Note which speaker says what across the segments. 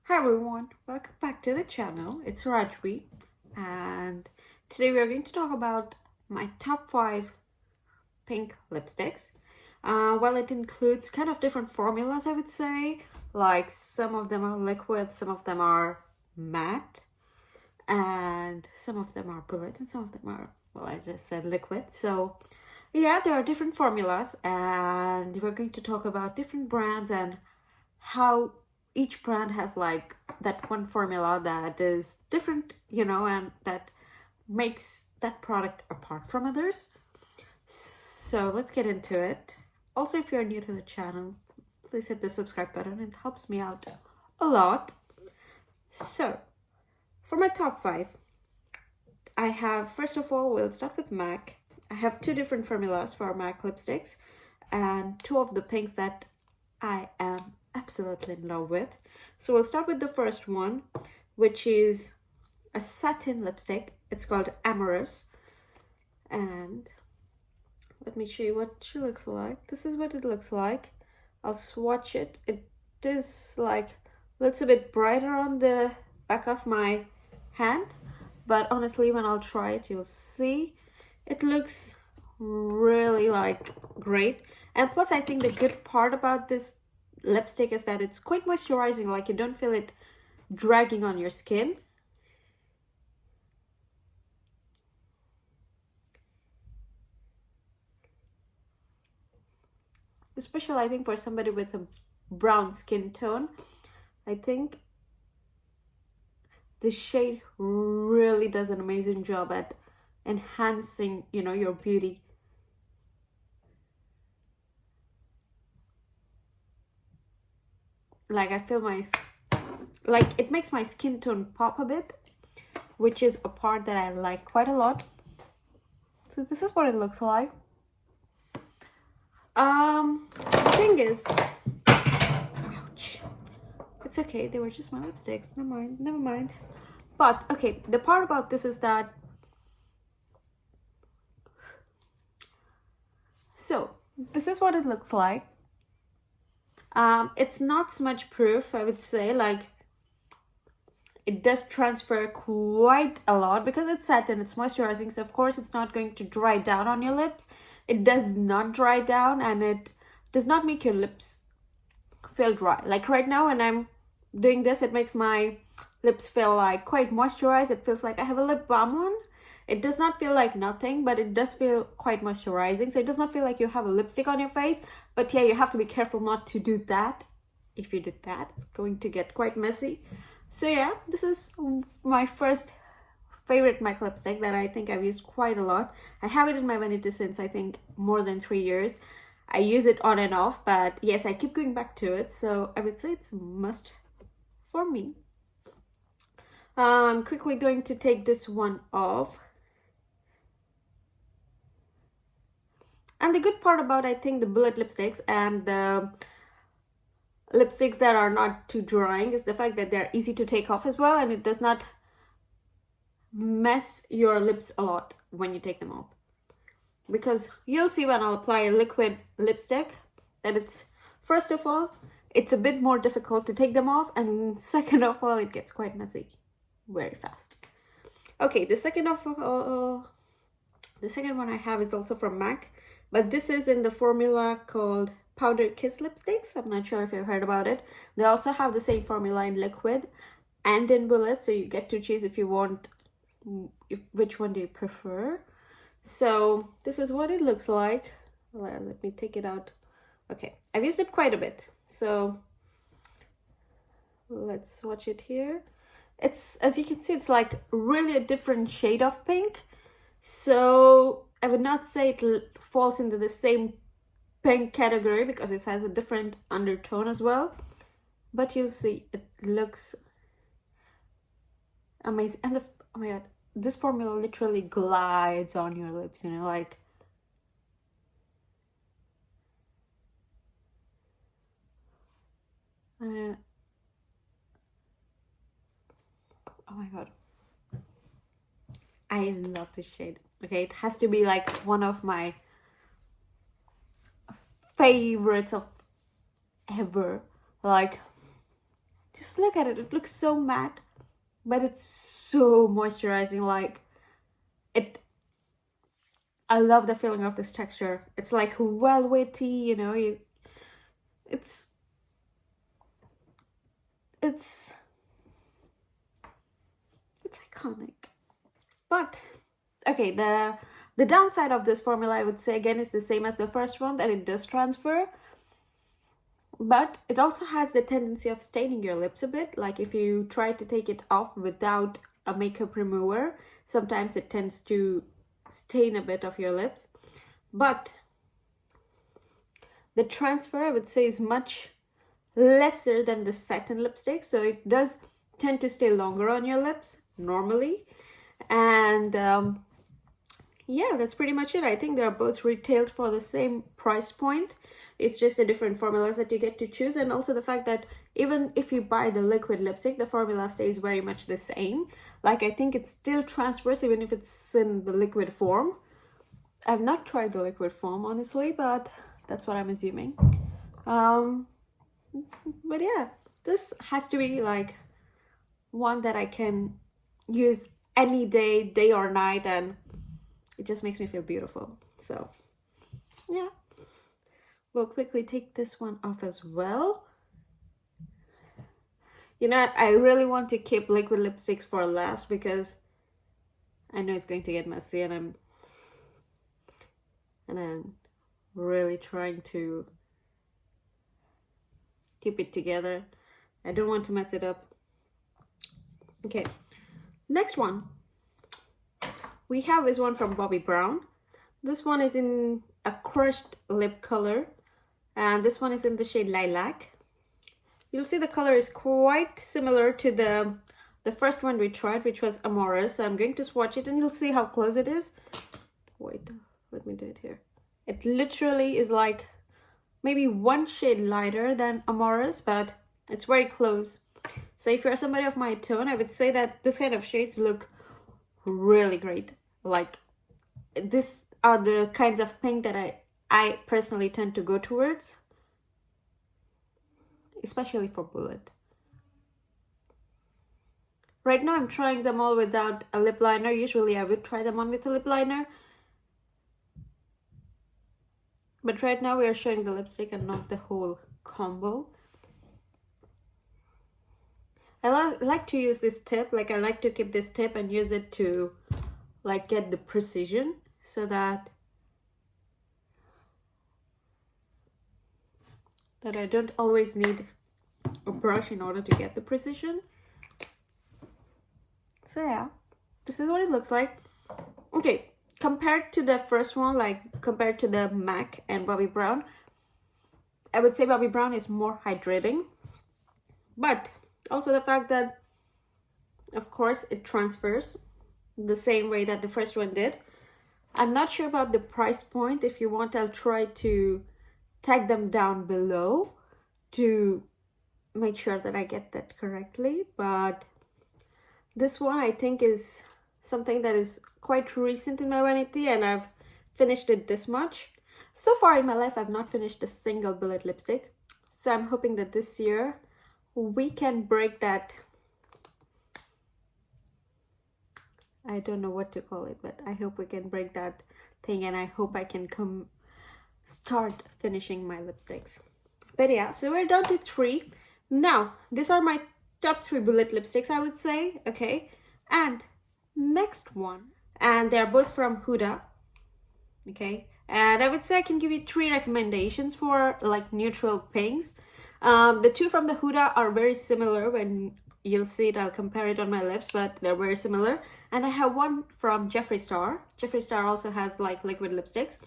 Speaker 1: Hi everyone, welcome back to the channel. It's Rajvi and today we are going to talk about my top 5 pink lipsticks. Well, it includes kind of different formulas, I would say. Like some of them are liquid, some of them are matte, and some of them are bullet, and some of them are, well, I just said liquid. So yeah, there are different formulas and we're going to talk about different brands and how each brand has like that one formula that is different, and that makes that product apart from others. So let's get into it. Also, if you're new to the channel, please hit the subscribe button. It helps me out a lot. So for my top 5, I have, first of all, we'll start with MAC. I have 2 different formulas for MAC lipsticks and 2 of the pinks that I am absolutely in love with. So we'll start with the first one, which is a satin lipstick. It's called Amorous, and let me show you what she looks like. This is what it looks like. I'll swatch it. It is like a little bit brighter on the back of my hand, but honestly when I'll try it you'll see it looks really like great. And plus, I think the good part about this lipstick is that it's quite moisturizing. Like, you don't feel it dragging on your skin. Especially, I think, for somebody with a brown skin tone, I think the shade really does an amazing job at enhancing, your beauty. Like, I feel it makes my skin tone pop a bit, which is a part that I like quite a lot. So this is what it looks like. The thing is, ouch, it's okay, they were just my lipsticks, never mind. But okay, the part about this is that, so this is what it looks like. It's not smudge proof, I would say. Like, it does transfer quite a lot because it's satin, it's moisturizing, so of course it's not going to dry down on your lips. It does not dry down, and it does not make your lips feel dry. Like right now when I'm doing this, it makes my lips feel like quite moisturized. It feels like I have a lip balm on. It does not feel like nothing, but it does feel quite moisturizing. So it does not feel like you have a lipstick on your face. But yeah, you have to be careful not to do that. If you did that, it's going to get quite messy. So yeah, this is my first favorite MAC lipstick that I think I've used quite a lot. I have it in my vanity since I think more than 3 years. I use it on and off, but yes, I keep going back to it. So I would say it's a must for me. I'm quickly going to take this one off. And the good part about, I think, the bullet lipsticks and the lipsticks that are not too drying is the fact that they're easy to take off as well, and it does not mess your lips a lot when you take them off. Because you'll see when I'll apply a liquid lipstick that it's, first of all, it's a bit more difficult to take them off, and second of all, it gets quite messy very fast. Okay, the second one I have is also from MAC, but this is in the formula called Powder Kiss Lipsticks. I'm not sure if you've heard about it. They also have the same formula in liquid and in bullet, so you get to choose if you want, which one do you prefer. So this is what it looks like. Let me take it out. Okay, I've used it quite a bit, so let's swatch it here. It's, as you can see, it's like really a different shade of pink. So I would not say it falls into the same pink category because it has a different undertone as well. But you'll see it looks amazing. And oh my god, this formula literally glides on your lips, like. Oh my god, I love this shade. Okay, it has to be like one of my favorites of ever. Like, just look at it. It looks so matte, but it's so moisturizing. Like, I love the feeling of this texture. It's like velvety, you know, it's iconic. But okay, the downside of this formula, I would say, again, is the same as the first one, that it does transfer, but it also has the tendency of staining your lips a bit. Like if you try to take it off without a makeup remover, sometimes it tends to stain a bit of your lips. But the transfer, I would say, is much lesser than the satin lipstick, so it does tend to stay longer on your lips normally. And yeah, that's pretty much it. I think they're both retailed for the same price point. It's just the different formulas that you get to choose, and also the fact that even if you buy the liquid lipstick, the formula stays very much the same. Like, I think it still transfers even if it's in the liquid form. I've not tried the liquid form, honestly, but that's what I'm assuming. But yeah, this has to be like one that I can use any day or night, and it just makes me feel beautiful. So yeah, we'll quickly take this one off as well. You know, I really want to keep liquid lipsticks for last because I know it's going to get messy, and I'm really trying to keep it together. I don't want to mess it up. Okay, next one we have is one from Bobbi Brown. This one is in a crushed lip color, and this one is in the shade Lilac. You'll see the color is quite similar to the first one we tried, which was Amorous. So I'm going to swatch it and you'll see how close it is. Wait, let me do it here. It literally is like maybe one shade lighter than Amorous, but it's very close. So if you're somebody of my tone, I would say that this kind of shades look really great. Like, these are the kinds of pink that I personally tend to go towards, especially for bullet. Right now I'm trying them all without a lip liner. Usually I would try them on with a lip liner, but right now we are showing the lipstick and not the whole combo. I like to use this tip. Like, I like to keep this tip and use it to like get the precision, so that I don't always need a brush in order to get the precision. So yeah, this is what it looks like. Okay, compared to the first one, like compared to the MAC and Bobbi Brown, I would say Bobbi Brown is more hydrating, but also the fact that, of course, it transfers the same way that the first one did. I'm not sure about the price point. If you want, I'll try to tag them down below to make sure that I get that correctly. But this one, I think, is something that is quite recent in my vanity, and I've finished it this much. So far in my life, I've not finished a single bullet lipstick. So I'm hoping that this year we can break that, I don't know what to call it, but I hope we can break that thing, and I hope I can start finishing my lipsticks. But yeah, so we're down to 3. Now, these are my top 3 bullet lipsticks, I would say. Okay, and next one, and they're both from Huda. Okay, and I would say I can give you 3 recommendations for like neutral pinks. The 2 from the Huda are very similar. When you'll see it, I'll compare it on my lips, but they're very similar. And I have one from Jeffree Star. Jeffree Star also has like liquid lipsticks.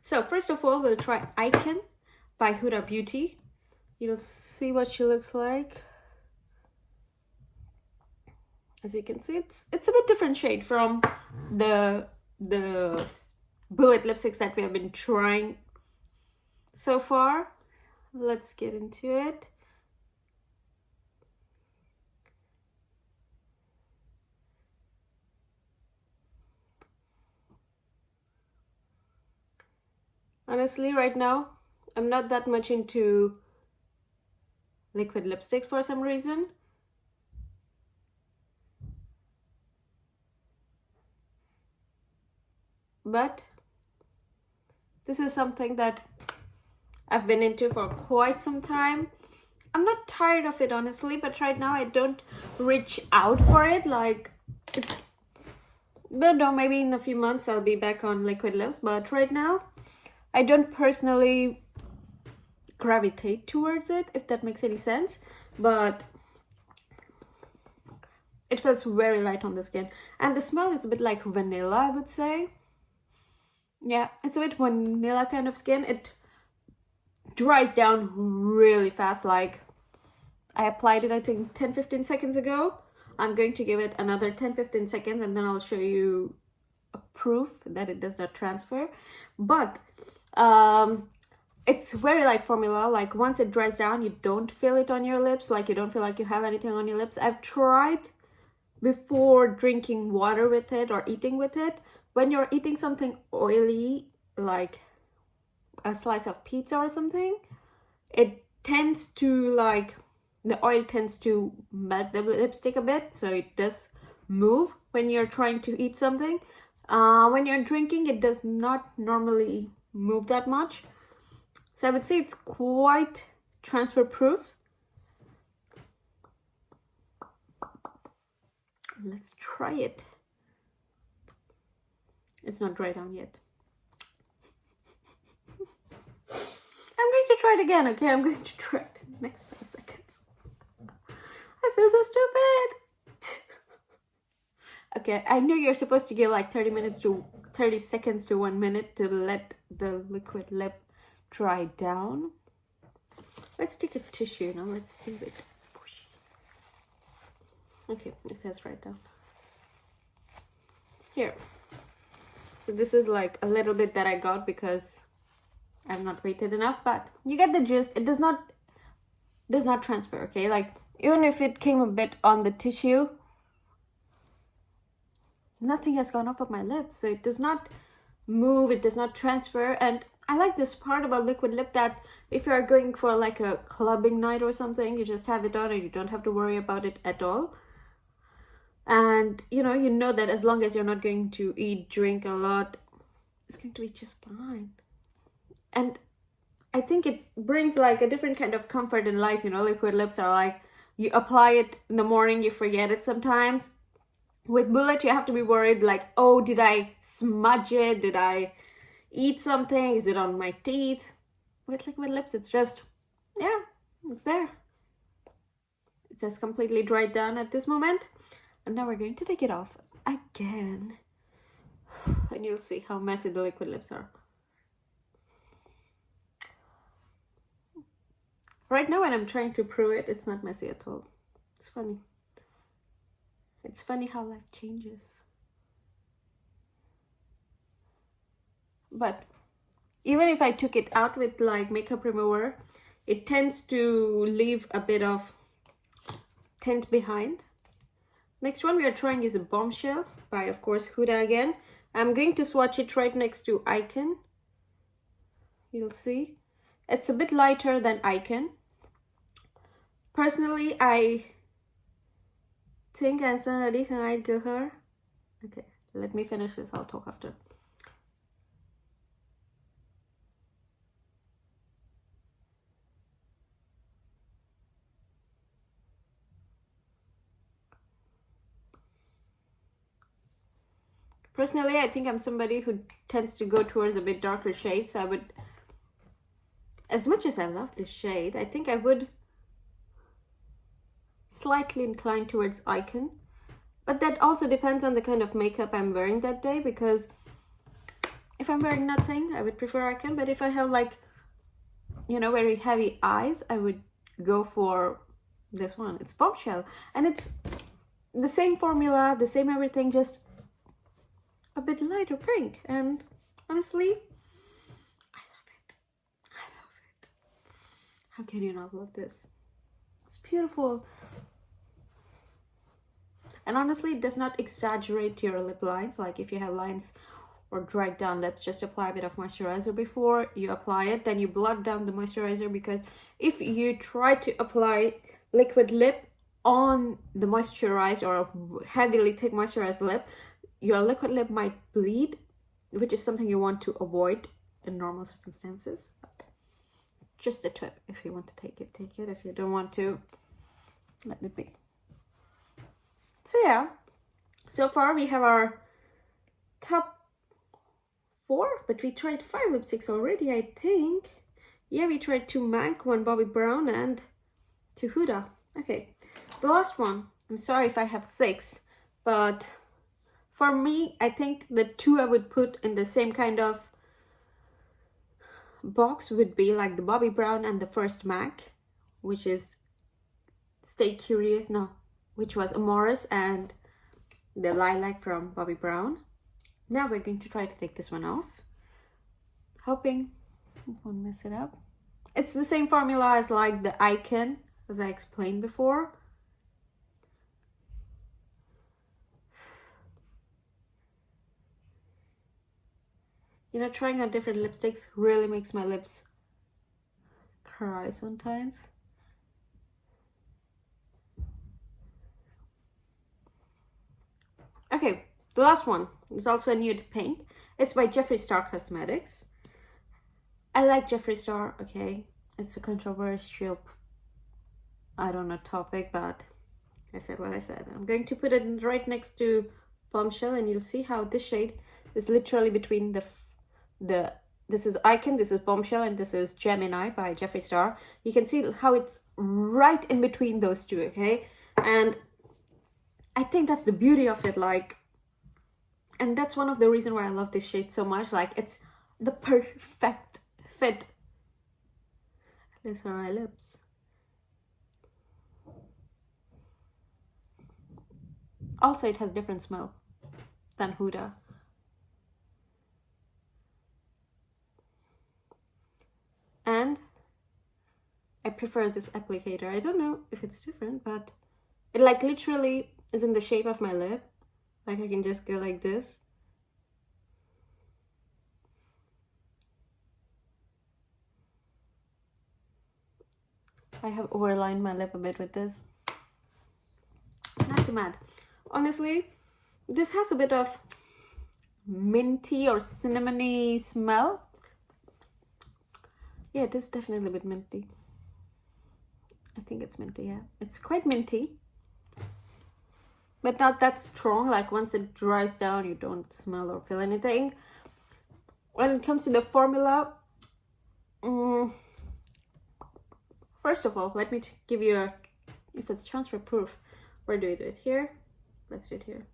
Speaker 1: So first of all, we'll try Icon by Huda Beauty. You'll see what she looks like. As you can see, it's a bit different shade from the bullet lipsticks that we have been trying so far. Let's get into it. Honestly, right now, I'm not that much into liquid lipsticks for some reason. but this is something that I've been into for quite some time. I'm not tired of it, honestly, but right now I don't reach out for it. Like, it's, I don't know, maybe in a few months I'll be back on liquid lips, but right now I don't personally gravitate towards it, if that makes any sense. But it feels very light on the skin, and the smell is a bit like vanilla, I would say. Yeah, it's a bit vanilla kind of skin. It dries down really fast. Like, I applied it, I think 10-15 seconds ago. I'm going to give it another 10-15 seconds, and then I'll show you a proof that it does not transfer. But it's very light formula. Like, once it dries down, you don't feel it on your lips. Like, you don't feel like you have anything on your lips. I've tried before drinking water with it or eating with it. When you're eating something oily, like a slice of pizza or something, it tends to, like, the oil tends to melt the lipstick a bit, so it does move when you're trying to eat something. When you're drinking, it does not normally move that much. So I would say it's quite transfer proof. Let's try it. It's not dry down yet. I'm going to try it again, okay? I'm going to try it in the next 5 seconds. I feel so stupid. Okay, I know you're supposed to give like 30 seconds to 1 minute to let the liquid lip dry down. Let's take a tissue now. Let's leave it. Okay, it says right down. Here. So this is like a little bit that I got because I've not waited enough, but you get the gist. It does not transfer, okay? Like, even if it came a bit on the tissue, nothing has gone off of my lips. So it does not move, it does not transfer. And I like this part about liquid lip, that if you are going for like a clubbing night or something, you just have it on and you don't have to worry about it at all. And you know that as long as you're not going to eat, drink a lot, it's going to be just fine. And I think it brings like a different kind of comfort in life. Liquid lips are like, you apply it in the morning, you forget it sometimes. With bullet, you have to be worried, like, oh, did I smudge it? Did I eat something? Is it on my teeth? With liquid lips, it's just, yeah, it's there. It says completely dried down at this moment. And now we're going to take it off again. And you'll see how messy the liquid lips are. Right now when I'm trying to prove it, it's not messy at all. It's funny. It's funny how life changes. But even if I took it out with like makeup remover, it tends to leave a bit of tint behind. Next one we are trying is a Bombshell by, of course, Huda again. I'm going to swatch it right next to Icon. You'll see. It's a bit lighter than Icon. Personally, I think I'm gonna go her. Okay, let me finish this. I'll talk after. Personally, I think I'm somebody who tends to go towards a bit darker shades. So I would, as much as I love this shade, I think I would slightly incline towards Icon. But that also depends on the kind of makeup I'm wearing that day, because if I'm wearing nothing, I would prefer Icon. But if I have like, very heavy eyes, I would go for this one. It's Bombshell. And it's the same formula, the same everything, just a bit lighter pink. And honestly, I love it. I love it. How can you not love this? It's beautiful. And honestly, it does not exaggerate your lip lines. Like if you have lines or dried down lips, just apply a bit of moisturizer before you apply it. Then you blot down the moisturizer, because if you try to apply liquid lip on the moisturized or heavily thick moisturized lip, your liquid lip might bleed which is something you want to avoid in normal circumstances. But just a tip: if you want to take it, take it. If you don't want to, let it be. So yeah, so far we have our top 4, but we tried 5 lipsticks already, I think. Yeah, we tried 2 MAC, 1 Bobbi Brown, and 2 Huda. Okay, the last one. I'm sorry if I have 6, but for me, I think the 2 I would put in the same kind of box would be like the Bobbi Brown and the first MAC, which is Stay Curious, no, which was Amorous, and the Lilac from Bobbi Brown. Now we're going to try to take this one off, hoping I won't mess it up. It's the same formula as like the Icon, as I explained before. You know, trying out different lipsticks really makes my lips cry sometimes. Okay, the last one is also a nude pink. It's by Jeffree Star Cosmetics. I like Jeffree Star, okay? It's a controversial, I don't know, topic, but I said what I said. I'm going to put it right next to Bombshell, and you'll see how this shade is literally between this is Icon, this is Bombshell, and this is Gemini by Jeffree Star. You can see how it's right in between those two, okay? And I think that's the beauty of it, like, and that's one of the reasons why I love this shade so much. Like, it's the perfect fit. These are my lips. Also, it has different smell than Huda. And I prefer this applicator. I don't know if it's different, but it like literally is in the shape of my lip. Like, I can just go like this. I have overlined my lip a bit with this. Not too mad. Honestly, this has a bit of minty or cinnamony smell. Yeah, it is definitely a bit minty. I think it's minty, yeah. It's quite minty, but not that strong. Like, once it dries down, you don't smell or feel anything. When it comes to the formula, first of all, let me give you a, if it's transfer proof, where do we do it? Here? Let's do it here.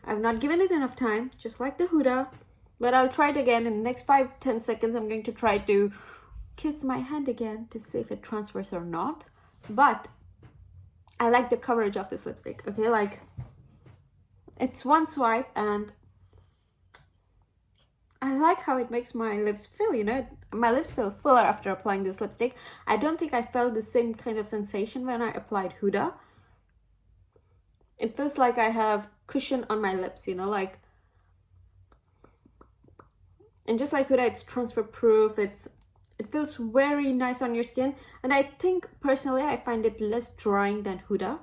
Speaker 1: I've not given it enough time, just like the Huda, but I'll try it again in the next 5-10 seconds. I'm going to try to kiss my hand again to see if it transfers or not. But I like the coverage of this lipstick, okay? Like, it's one swipe, and I like how it makes my lips feel, you know? My lips feel fuller after applying this lipstick. I don't think I felt the same kind of sensation when I applied Huda. It feels like I have cushion on my lips, you know, like, and just like Huda, it's transfer proof. It feels very nice on your skin, and I think personally I find it less drying than Huda.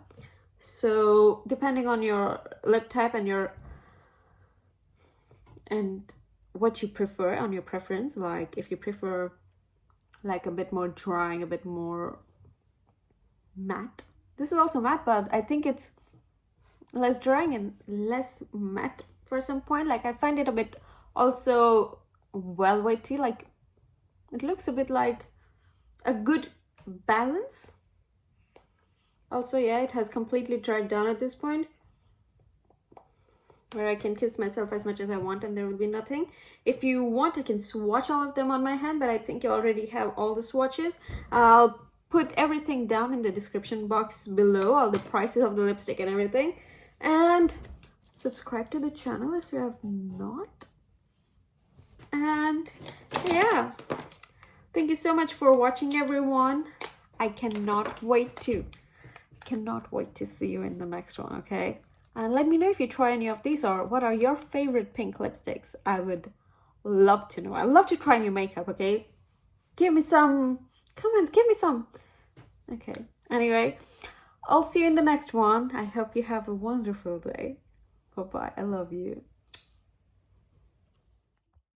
Speaker 1: So depending on your lip type and what you prefer, on your preference, like if you prefer like a bit more drying, a bit more matte, this is also matte, but I think it's less drying and less matte for some point. Like, I find it a bit also velvety, like it looks a bit like a good balance. Also, yeah, it has completely dried down at this point, where I can kiss myself as much as I want and there will be nothing. If you want, I can swatch all of them on my hand, but I think you already have all the swatches. I'll put everything down in the description box below, all the prices of the lipstick and everything. And subscribe to the channel if you have not. And yeah, thank you so much for watching, everyone. I cannot wait to see you in the next one, okay? And let me know if you try any of these, or what are your favorite pink lipsticks. I would love to know. I love to try new makeup, okay? Give me some comments, give me some. Okay, anyway, I'll see you in the next one. I hope you have a wonderful day. Bye bye. I love you.